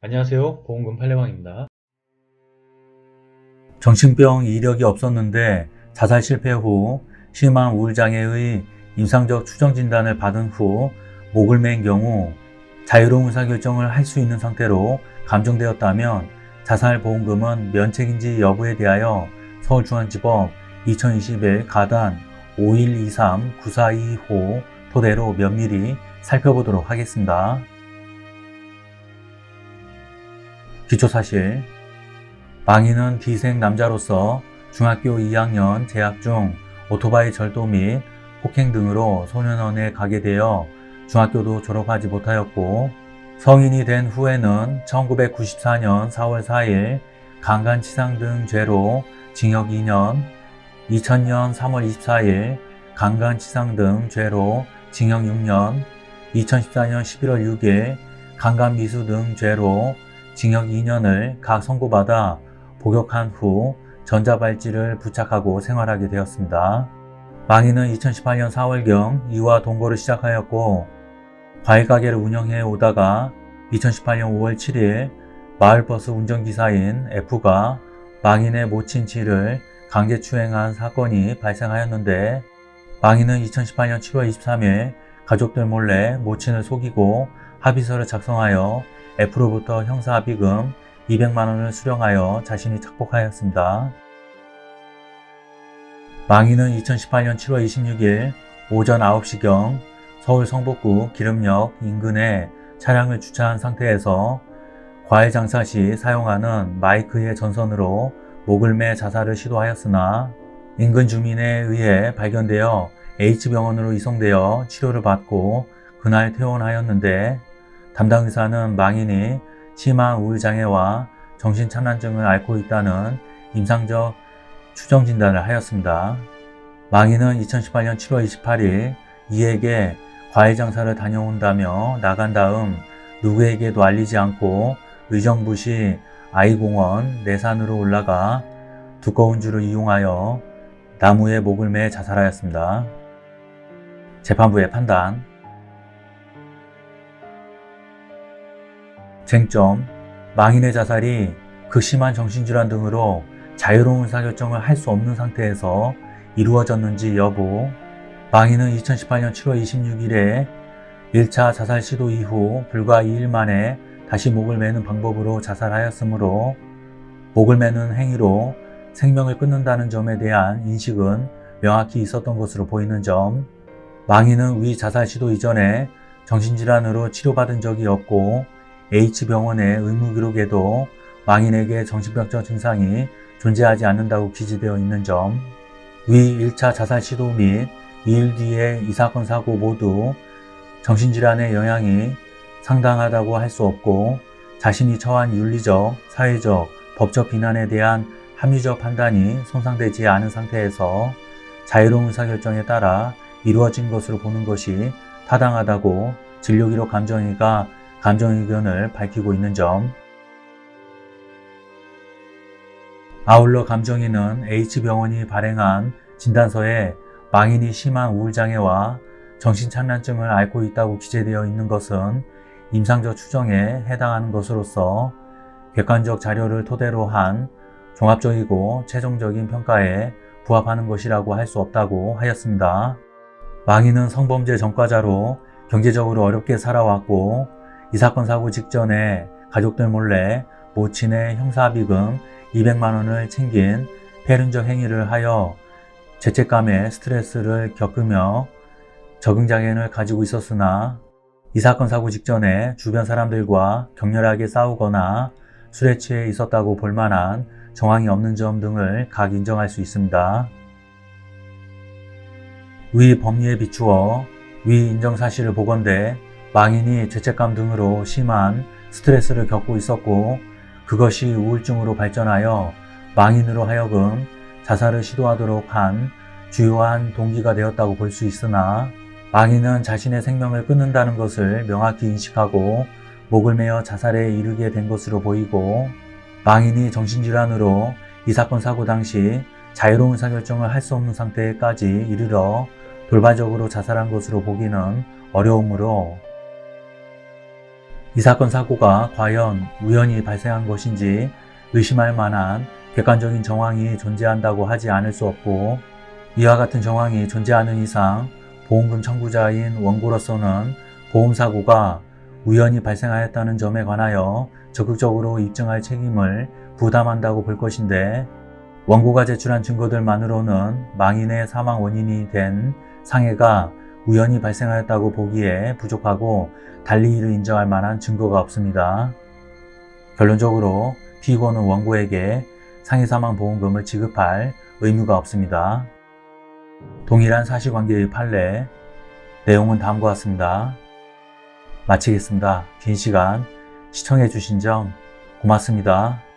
안녕하세요. 보험금 팔례방입니다. 정신병 이력이 없었는데 자살 실패 후 심한 우울장애의 임상적 추정 진단을 받은 후 목을 맨 경우 자유로운 의사결정을 할 수 있는 상태로 감정되었다면 자살보험금은 면책인지 여부에 대하여 서울중앙지법 2021 가단 5123-9422호 토대로 면밀히 살펴보도록 하겠습니다. 기초사실, 망인은 비생 남자로서 중학교 2학년 재학 중 오토바이 절도 및 폭행 등으로 소년원에 가게 되어 중학교도 졸업하지 못하였고, 성인이 된 후에는 1994년 4월 4일 강간치상 등 죄로 징역 2년, 2000년 3월 24일 강간치상 등 죄로 징역 6년, 2014년 11월 6일 강간미수 등 죄로 징역 2년을 각 선고받아 복역한 후 전자발찌를 부착하고 생활하게 되었습니다. 망인은 2018년 4월경 이와 동거를 시작하였고, 과일가게를 운영해 오다가 2018년 5월 7일 마을버스 운전기사인 F가 망인의 모친 G를 강제추행한 사건이 발생하였는데, 망인은 2018년 7월 23일 가족들 몰래 모친을 속이고 합의서를 작성하여 F로부터 형사합의금 200만원을 수령하여 자신이 착복하였습니다. 망인은 2018년 7월 26일 오전 9시경 서울 성북구 기름역 인근에 차량을 주차한 상태에서 과일 장사 시 사용하는 마이크의 전선으로 목을 매 자살을 시도하였으나 인근 주민에 의해 발견되어 H병원으로 이송되어 치료를 받고 그날 퇴원하였는데, 담당 의사는 망인이 심한 우울장애와 정신착란증을 앓고 있다는 임상적 추정 진단을 하였습니다. 망인은 2018년 7월 28일 이에게 과일 장사를 다녀온다며 나간 다음 누구에게도 알리지 않고 의정부시 아이공원 내산으로 올라가 두꺼운 줄을 이용하여 나무에 목을 매 자살하였습니다. 재판부의 판단. 쟁점, 망인의 자살이 극심한 정신질환 등으로 자유로운 의사결정을 할 수 없는 상태에서 이루어졌는지 여부. 망인은 2018년 7월 26일에 1차 자살 시도 이후 불과 2일 만에 다시 목을 매는 방법으로 자살하였으므로 목을 매는 행위로 생명을 끊는다는 점에 대한 인식은 명확히 있었던 것으로 보이는 점. 망인은 위 자살 시도 이전에 정신질환으로 치료받은 적이 없고 H병원의 의무기록에도 망인에게 정신병적 증상이 존재하지 않는다고 기재되어 있는 점. 위 1차 자살 시도 및 2일 뒤에 이 사건 사고 모두 정신질환의 영향이 상당하다고 할 수 없고, 자신이 처한 윤리적, 사회적, 법적 비난에 대한 합리적 판단이 손상되지 않은 상태에서 자유로운 의사결정에 따라 이루어진 것으로 보는 것이 타당하다고 진료기록 감정의가 감정의견을 밝히고 있는 점. 아울러 감정의는 H병원이 발행한 진단서에 망인이 심한 우울장애와 정신착란증을 앓고 있다고 기재되어 있는 것은 임상적 추정에 해당하는 것으로서 객관적 자료를 토대로 한 종합적이고 최종적인 평가에 부합하는 것이라고 할 수 없다고 하였습니다. 망인은 성범죄 전과자로 경제적으로 어렵게 살아왔고, 이 사건 사고 직전에 가족들 몰래 모친의 형사합의금 200만원을 챙긴 폐륜적 행위를 하여 죄책감에 스트레스를 겪으며 적응장애를 가지고 있었으나, 이 사건 사고 직전에 주변 사람들과 격렬하게 싸우거나 술에 취해 있었다고 볼 만한 정황이 없는 점 등을 각 인정할 수 있습니다. 위 법리에 비추어 위 인정 사실을 보건대 망인이 죄책감 등으로 심한 스트레스를 겪고 있었고, 그것이 우울증으로 발전하여 망인으로 하여금 자살을 시도하도록 한 주요한 동기가 되었다고 볼 수 있으나, 망인은 자신의 생명을 끊는다는 것을 명확히 인식하고 목을 매어 자살에 이르게 된 것으로 보이고, 망인이 정신질환으로 이 사건 사고 당시 자유로운 의사결정을 할 수 없는 상태까지 이르러 돌발적으로 자살한 것으로 보기는 어려우므로, 이 사건 사고가 과연 우연히 발생한 것인지 의심할 만한 객관적인 정황이 존재한다고 하지 않을 수 없고, 이와 같은 정황이 존재하는 이상 보험금 청구자인 원고로서는 보험사고가 우연히 발생하였다는 점에 관하여 적극적으로 입증할 책임을 부담한다고 볼 것인데, 원고가 제출한 증거들만으로는 망인의 사망 원인이 된 상해가 우연히 발생하였다고 보기에 부족하고 달리 이를 인정할 만한 증거가 없습니다. 결론적으로 피고는 원고에게 상해사망보험금을 지급할 의무가 없습니다. 동일한 사실관계의 판례, 내용은 다음과 같습니다. 마치겠습니다. 긴 시간 시청해 주신 점 고맙습니다.